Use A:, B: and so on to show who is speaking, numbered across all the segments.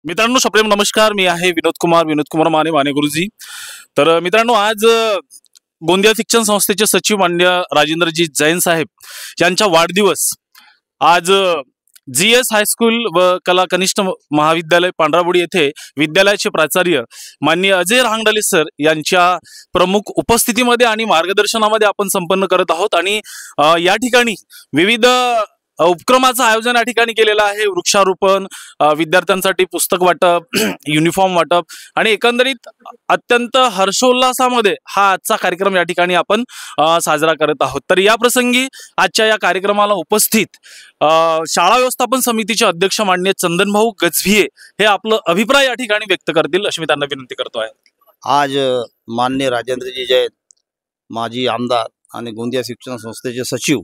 A: मित्रांनो सप्रेम नमस्कार। मी आहे विनोद कुमार माने गुरुजी। तर मित्रांनो आज गोंदिया शिक्षण संस्थेचे सचिव मान्य राजेंद्रजी जैन साहेब यांचा वाढदिवस आज GS हायस्कूल व कला कनिष्ठ महाविद्यालय पांढराबोडी येथे विद्यालयाचे प्राचार्य माननीय अजय रांगडले सर यांच्या प्रमुख उपस्थितीमध्ये आणि मार्गदर्शनामध्ये आपण संपन्न करत आहोत। आणि या ठिकाणी विविध उपक्रमाचं आयोजन या ठिकाणी केलेलं आहे। वृक्षारोपण, विद्यार्थ्यांसाठी पुस्तक वाटप, युनिफॉर्म वाटप आणि एकंदरीत अत्यंत हर्षोल्लासामध्ये हा आजचा कार्यक्रम या ठिकाणी आपण साजरा करत आहोत। तर या प्रसंगी आजच्या या कार्यक्रमाला उपस्थित शाळा व्यवस्थापन समितीचे अध्यक्ष माननीय चंदनभाऊ गजभिये हे आपलं अभिप्राय या ठिकाणी व्यक्त करतील अशी मी त्यांना विनंती करतो आहे।
B: आज माननीय राजेंद्रजी जैन माजी आमदार आणि गोंदिया शिक्षण संस्थेचे सचिव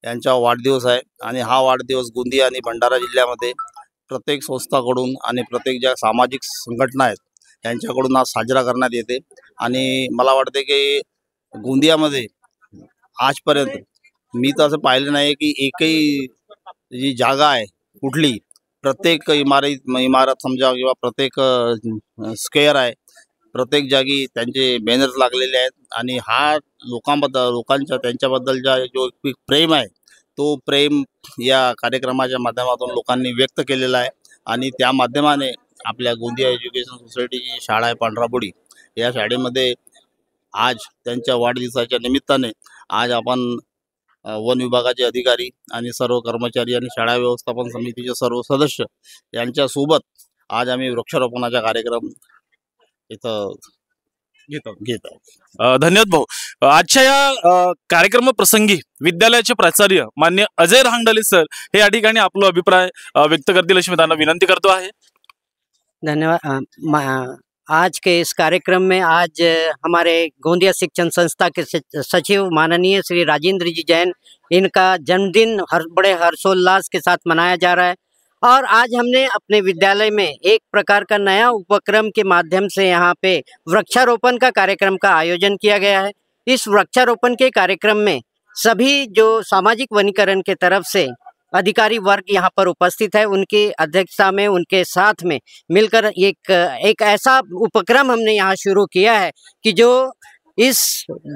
B: यांचा वाढदिवस आहे आणि हा वाढदिवस गोंदिया आणि भंडारा जिल्ह्यामध्ये प्रत्येक संस्थाकडून आणि प्रत्येक ज्या सामाजिक संघटना आहेत यांच्याकडून आज साजरा करण्यात येते। आणि मला वाटते की गोंदियामध्ये आजपर्यंत मी तर असं पाहिलं नाही की एकही जी जागा आहे कुठली प्रत्येक इमारत समजा किंवा प्रत्येक स्क्वेअर आहे प्रत्येक जागी त्यांचे बॅनर्स लागलेले आहेत। आणि हा लोकांच्या त्यांच्याबद्दलचा जो प्रेम आहे तो प्रेम या कार्यक्रमाच्या माध्यमातून लोकांनी व्यक्त केलेला आहे। आणि त्या माध्यमाने आपल्या गोंदिया एज्युकेशन सोसायटीची शाळा आहे पांढराबोडी, या शाळेमध्ये आज त्यांच्या वाढदिवसाच्या निमित्ताने आज आपण वन विभागाचे अधिकारी आणि सर्व कर्मचारी आणि शाळा व्यवस्थापन समितीचे सर्व सदस्य यांच्यासोबत आज आम्ही वृक्षारोपणाचा कार्यक्रम इथं घेत आहोत।
A: धन्यवाद भाऊ। आजच्या या कार्यक्रम प्रसंगी विद्यालयाचे प्राचार्य मान्य अजय रांगडले सर हे या ठिकाणी आपला अभिप्राय व्यक्त करतील अशी मी त्यांना विनंती करतो आहे।
C: धन्यवाद। आज के इस कार्यक्रम में आज हमारे गोंदिया शिक्षण संस्था के सचिव माननीय श्री राजेंद्र जी जैन इनका जन्मदिन बड़े हर्षोल्लास के साथ मनाया जा रहा है। और आज हमने अपने विद्यालय में एक प्रकार का नया उपक्रम के माध्यम से यहाँ पे वृक्षारोपण का कार्यक्रम का आयोजन किया गया है। इस वृक्षारोपण के कार्यक्रम में सभी जो सामाजिक वनीकरण के तरफ से अधिकारी वर्ग यहाँ पर उपस्थित है, उनकी अध्यक्षता में उनके साथ में मिलकर एक ऐसा उपक्रम हमने यहाँ शुरू किया है कि जो इस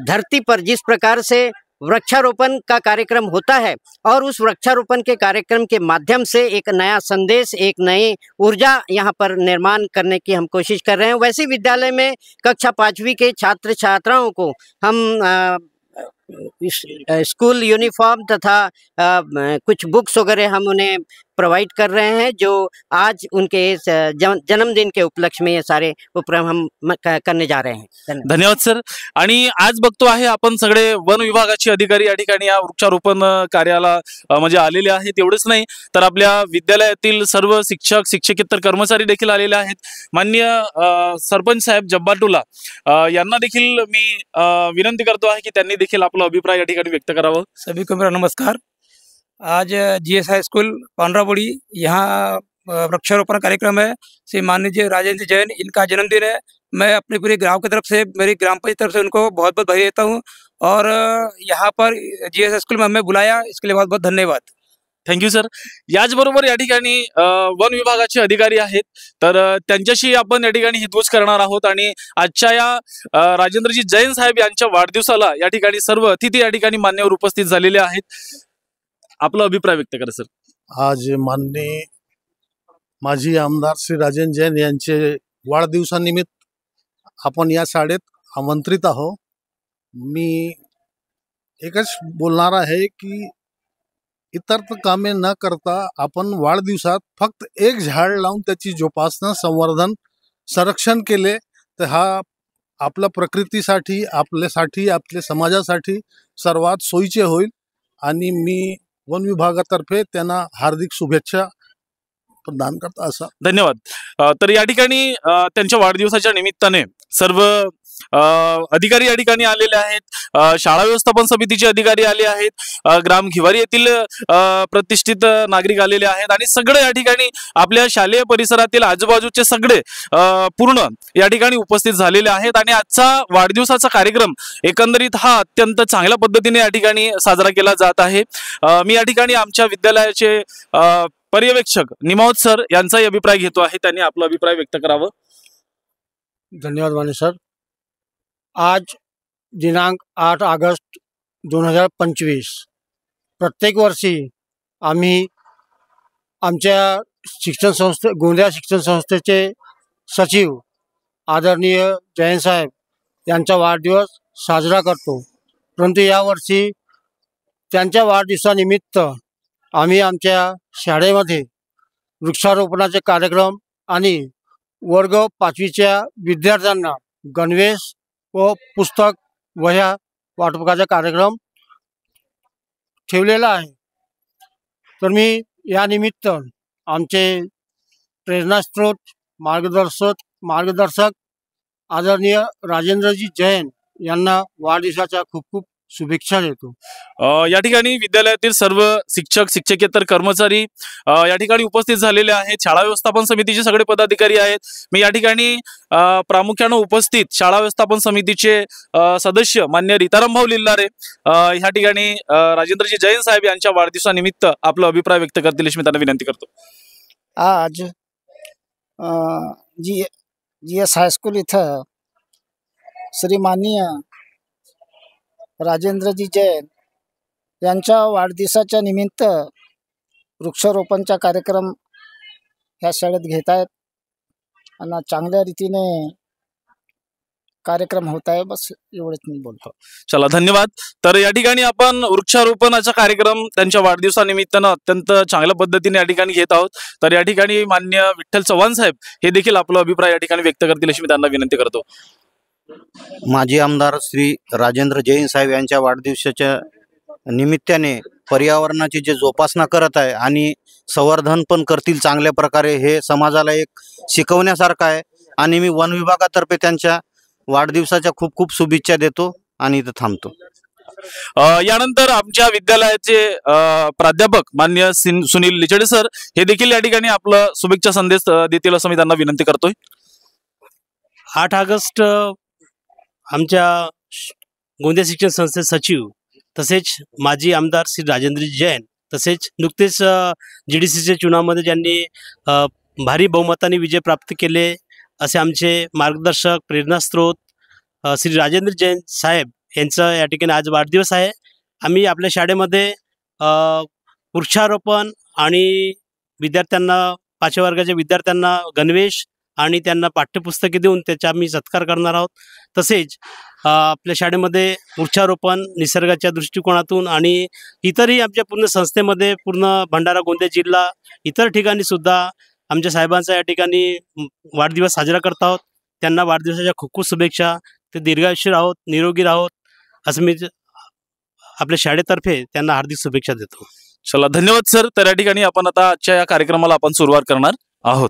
C: धरती पर जिस प्रकार से वृक्षारोपण का कार्यक्रम होता है और उस वृक्षारोपण के कार्यक्रम के माध्यम से एक नया संदेश, एक नई ऊर्जा यहाँ पर निर्माण करने की हम कोशिश कर रहे हैं। वैसे विद्यालय में कक्षा 5वीं के छात्र छात्राओं को हम स्कूल यूनिफॉर्म तथा कुछ बुक्स वगैरह हम उन्हें प्रोवाइड कर रहे हैं, जो आज उनके जन्मदिन के उपलक्ष्य में ये सारे उपक्रम हम करने जा रहे हैं।
A: धन्यवाद सर। आणि आज बघतो आहे आपण सगळे वन विभागाचे अधिकारी या ठिकाणी या वृक्षारोपण कार्याला म्हणजे आलेले आहेत। एवढेच नाही तर आपल्या विद्यालयातील सर्व शिक्षक शिक्षकेतर कर्मचारी देखील आलेले आहेत। माननीय सरपंच साहेब जब्बाटुला यांना देखील मी विनंती करतो आहे की त्यांनी देखील आपला अभिप्राय या ठिकाणी व्यक्त करावा।
D: सभी को मेरा नमस्कार। आज GS हाई स्कूल पांढराबोड़ी यहाँ वृक्षारोपण कार्यक्रम है। श्री माननीय राजेंद्र जैन इनका जन्मदिन है। मैं अपनी पूरी गांव की तरफ से, मेरी ग्राम पंचायत तरफ से उनको बहुत बहुत बधाई देता हूँ। और यहाँ पर GS हाई स्कूल में हमें बुलाया, इसके लिए बहुत बहुत धन्यवाद।
A: Thank you sir. याचबरोबर या ठिकाणी वन विभागाचे अधिकारी आहेत, तर त्यांच्याशी आपण या ठिकाणी हितगुज करणार आहोत। आणि आजच्या या राजेंद्रजी जैन साहेब यांच्या वाढदिवसाला या ठिकाणी सर्व अतिथी या ठिकाणी मान्यवर उपस्थित झालेले आहेत। आपला अभिप्राय व्यक्त करा सर।
E: आज माननीय माजी आमदार श्री राजेंद्र जैन यांचे वाढदिवसानिमित्त आपण या शाळेत आमंत्रित आहोत। मी एकच बोलणार आहे की इतर कामे न करता आपण वाढदिवसात फक्त एक झाड लावून त्याची जोपासना, संवर्धन, संरक्षण केले तर हा आपल्या प्रकृतीसाठी, आपल्यासाठी, आपल्या समाजासाठी सर्वात सोयीचे होईल। आणि मी वन विभागातर्फे त्यांना हार्दिक शुभेच्छा प्रदान करतो असा।
A: धन्यवाद। तर या ठिकाणी त्यांच्या वाढदिवसाच्या निमित्ताने सर्व अधिकारी या ठिकाणी आलेले आहेत। शाळा व्यवस्थापन समितीचे अधिकारी आले आहेत, ग्राम घिवारी येथील प्रतिष्ठित नागरिक आलेले आहेत आणि सगळे या ठिकाणी आपल्या शालेय परिसरातील आजूबाजूचे सगळे पूर्ण या ठिकाणी उपस्थित झालेले आहेत। आणि आजचा वाढदिवसाचा कार्यक्रम एकंदरीत हा अत्यंत चांगल्या पद्धतीने या ठिकाणी साजरा केला जात आहे। मी या ठिकाणी आमच्या विद्यालयाचे पर्यवेक्षक निमावत सर यांचाही अभिप्राय घेतो आहे, त्यांनी आपला अभिप्राय व्यक्त करावं.
F: धन्यवाद माने सर. आज दिनांक 8 ऑगस्ट 2025 प्रत्येक वर्षी आम्ही आमच्या गोंदिया शिक्षण संस्थेचे सचिव आदरणीय जैन साहेब यांचा वाढदिवस साजरा करतो. परंतु यावर्षी त्यांच्या वाढदिवसानिमित्त आम्ही आमच्या शाळेमध्ये वृक्षारोपणाचे कार्यक्रम आणि वर्ग 5वीच्या विद्यार्थ्यांना गणवेश व पुस्तक वह्या वाटपाचा कार्यक्रम ठेवलेला आहे. तर मी यानिमित्त आमचे प्रेरणास्त्रोत मार्गदर्शक आदरणीय राजेंद्रजी जैन यांना वाढदिवसाच्या खूप खूप शुभेच्छा देतो.
A: या ठिकाणी विद्यालयातील सर्व शिक्षक शिक्षकेतर कर्मचारी या ठिकाणी उपस्थित झालेले आहेत. शाळा व्यवस्थापन समितीचे सगळे पदाधिकारी आहेत. मी या ठिकाणी प्रामुख्याने उपस्थित शाळा व्यवस्थापन समितीचे सदस्य मान्य रीताराम भाऊ लिल्लारे ह्या ठिकाणी राजेंद्रजी जैन साहेब यांच्या वाढदिवसानिमित्त आपला अभिप्राय व्यक्त करतील अशी मी त्यांना विनंती करतो.
G: आज GS हायस्कूल इथं श्रीमाननीय राजेंद्रजी जैन यांच्या वाढदिवसाच्या निमित्त वृक्षारोपणचा कार्यक्रम ह्या शाळेत घेत आहेत आणि चांगल्या रीतीने कार्यक्रम होत आहे. बस एवढंच मी बोलतो.
A: चला धन्यवाद. तर या ठिकाणी आपण वृक्षारोपणाचा कार्यक्रम त्यांच्या वाढदिवसानिमित्तानं अत्यंत चांगल्या पद्धतीने या ठिकाणी घेत आहोत. तर या ठिकाणी मान्य विठ्ठल चव्हाण साहेब हे देखील आपला अभिप्राय या ठिकाणी व्यक्त करतील अशी मी त्यांना विनंती करतो.
B: माजी आमदार श्री राजेंद्र जैन साहेब यांच्या वाढदिवसाच्या निमित्ताने पर्यावरणाची जे जोपासना करत आहे आणि संवर्धन पण करतील चांगल्या प्रकारे, हे समाजाला एक शिकवण्यासारखं आहे. आणि मी वन विभागातर्फे त्यांच्या वाढदिवसाच्या खूप खूप शुभेच्छा देतो आणि इथं थांबतो.
A: यानंतर आमच्या विद्यालयाचे प्राध्यापक मान्य सुनील लिचडे सर हे देखील या ठिकाणी आपला शुभेच्छा संदेश देतील असं मी त्यांना विनंती करतोय.
H: 8 ऑगस्ट आमच्या गोंदिया शिक्षण संस्थेचे सचिव तसेच माजी आमदार श्री राजेंद्रजी जैन तसेच नुकतेच GDCच्या चुनावामध्ये ज्यांनी भारी बहुमताने विजय प्राप्त केले असे आमचे मार्गदर्शक प्रेरणास्त्रोत श्री राजेंद्र जैन साहेब यांचा या ठिकाणी आज वाढदिवस आहे. आम्ही आपल्या शाळेमध्ये वृक्षारोपण आणि विद्यार्थ्यांना 5व्या वर्गाच्या विद्यार्थ्यांना गणवेश आणि त्यांना पाठ्यपुस्तके देऊन त्याचा आम्ही सत्कार करणार आहोत. तसेच आपल्या शाळेमध्ये वृक्षारोपण निसर्गाच्या दृष्टिकोनातून आणि इतरही आमच्या पूर्ण संस्थेमध्ये पूर्ण भंडारा गोंदिया जिल्हा इतर ठिकाणी सुद्धा आमच्या साहेबांचा या ठिकाणी वाढदिवस साजरा करत आहोत. त्यांना वाढदिवसाच्या खूप खूप शुभेच्छा. ते दीर्घायुष्य राहोत, निरोगी राहोत असं मी आपल्या शाळेतर्फे त्यांना हार्दिक शुभेच्छा देतो.
A: चला धन्यवाद सर. तर या ठिकाणी आपण आता आजच्या या कार्यक्रमाला आपण सुरुवात करणार आहोत.